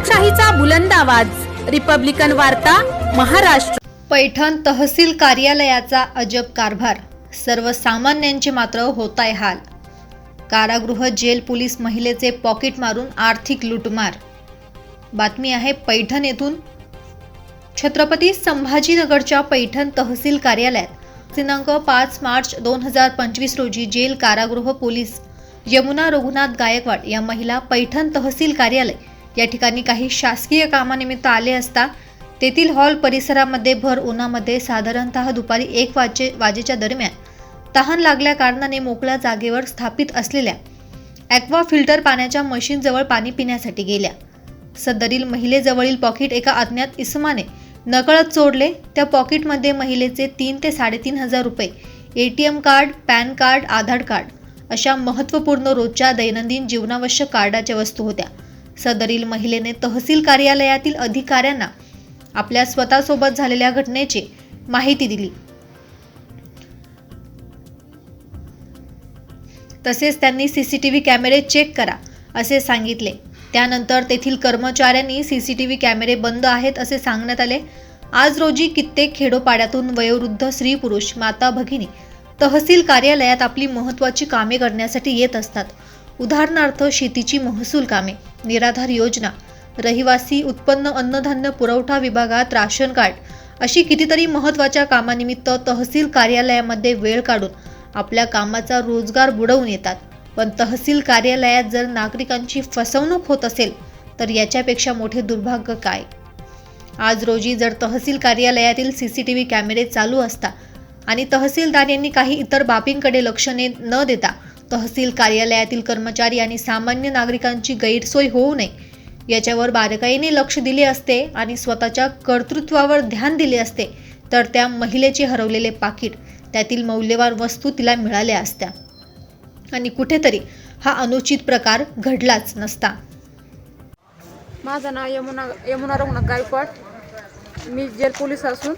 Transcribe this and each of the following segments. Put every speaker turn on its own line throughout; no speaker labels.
लोकशाहीचा बुलंद आवाज, रिपब्लिकन वार्ता, महाराष्ट्र।
पैठण तहसील कार्यालयाचा अजब कारभार, सर्वसामान्यांचे मात्र होताय हाल। कारागृह जेल पोलीस महिलेचे पॉकेट मारून आर्थिक लूटमार। बातमी आहे पैठण येथून। छत्रपती संभाजीनगरच्या पैठण तहसील कार्यालयात दिनांक 5 मार्च 2025 रोजी जेल कारागृह पोलीस यमुना रघुनाथ गायकवाड या महिला पैठण तहसील कार्यालय या ठिकाणी काही शासकीय कामानिमित्त आले असता तेथील हॉल परिसरामध्ये भर उन्हामध्ये साधारणतः दुपारी 1 वाजेच्या दरम्यान तहान लागल्या कारणाने मोकळ्या जागेवर स्थापित असलेल्या ॲक्वा फिल्टर पाण्याच्या मशीनजवळ पाणी पिण्यासाठी गेल्या। सदरील महिलेजवळील पॉकेट एका अज्ञात इसमाने नकळत चोरले। त्या पॉकेटमध्ये महिलेचे 3 ते 3.5 हजार रुपये, ATM कार्ड, पॅन कार्ड, आधार कार्ड अशा महत्त्वपूर्ण रोजच्या दैनंदिन जीवनावश्यक कार्डाच्या वस्तू होत्या। सदरील महिलेने तहसील कार्यालयातील अधिकाऱ्यांना आपल्या स्वतःसोबत झालेल्या घटनेची माहिती दिली। तसेच त्यांनी CCTV कॅमेरे चेक करा असे सांगितले। त्यानंतर तेथील कर्मचाऱ्यांनी CCTV कॅमेरे बंद आहेत असे सांगण्यात आले। आज रोजी कित्येक खेडोपाड्यातून वयोवृद्ध स्त्री पुरुष माता भगिनी तहसील कार्यालयात आपली महत्त्वाची कामे करण्यासाठी येत असतात। उदाहरणार्थ शेतीची महसूल कामे, निराधार योजना, रहिवासी उत्पन्न अन्नधान्य पुरवठा विभागात राशन कार्ड अशी कितीतरी महत्त्वाच्या कामानिमित्त तहसील कार्यालयामध्ये वेळ काढून आपल्या कामाचा रोजगार बुडवून येतात। पण तहसील कार्यालयात जर नागरिकांची फसवणूक होत असेल तर याच्यापेक्षा मोठे दुर्भाग्य काय। आज रोजी जर तहसील कार्यालयातील CCTV कॅमेरे चालू असता आणि तहसीलदार यांनी काही इतर बाबींकडे लक्ष न देता तहसील कार्यालयातील कर्मचारी आणि सामान्य नागरिकांची गैरसोय होऊ नये याच्यावर बारकाईने लक्ष दिले असते आणि स्वतःच्या कर्तृत्वावर ध्यान दिले असते तर त्या महिलेचे हरवलेले पाकीट, त्यातील मौल्यवान वस्तू तिला मिळाल्या असत्या आणि कुठेतरी हा अनुचित प्रकार घडलाच नसता।
माझं नाव यमुना रघुनाथ गायकवाड। मी जेल पोलीस असून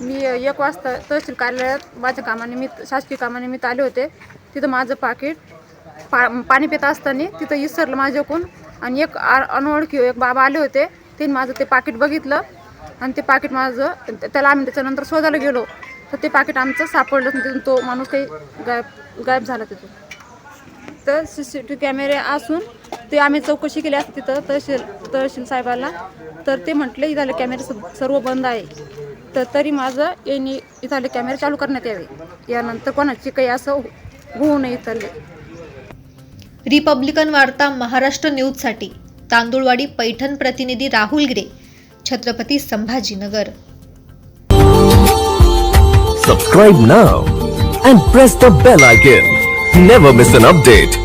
मी 1 वाजता तहसील कार्यालयात माझ्या कामानिमित्त शासकीय कामानिमित्त आले होते। तिथं माझं पाकीट पाणी पित असताना तिथं इसरलं माझ्याकडून आणि एक अनोळखी एक बाबा आले होते। त्यांनी माझं ते पाकीट बघितलं आणि ते पाकीट माझं त्याला आम्ही त्याच्यानंतर शोधायला गेलो तर ते पाकीट आमचं सापडलं। तिथून तो माणूस काही गायब झाला तिथून। तर CCTV कॅमेरे असून ते आम्ही चौकशी केली असते तिथं तहसील साहेबाला, तर ते म्हटले इथले कॅमेरे सर्व बंद आहे, तर तरी माझं यांनी इथले कॅमेरे चालू करण्यात यावे, यानंतर कोणाची काही असं होऊ नये इथले।
रिपब्लिकन वार्ता महाराष्ट्र न्यूजसाठी तांदुळवाडी पैठण प्रतिनिधी राहुल गिरे, Chhatrapati Sambhajinagar.
Subscribe now and press the bell icon. Never miss an update.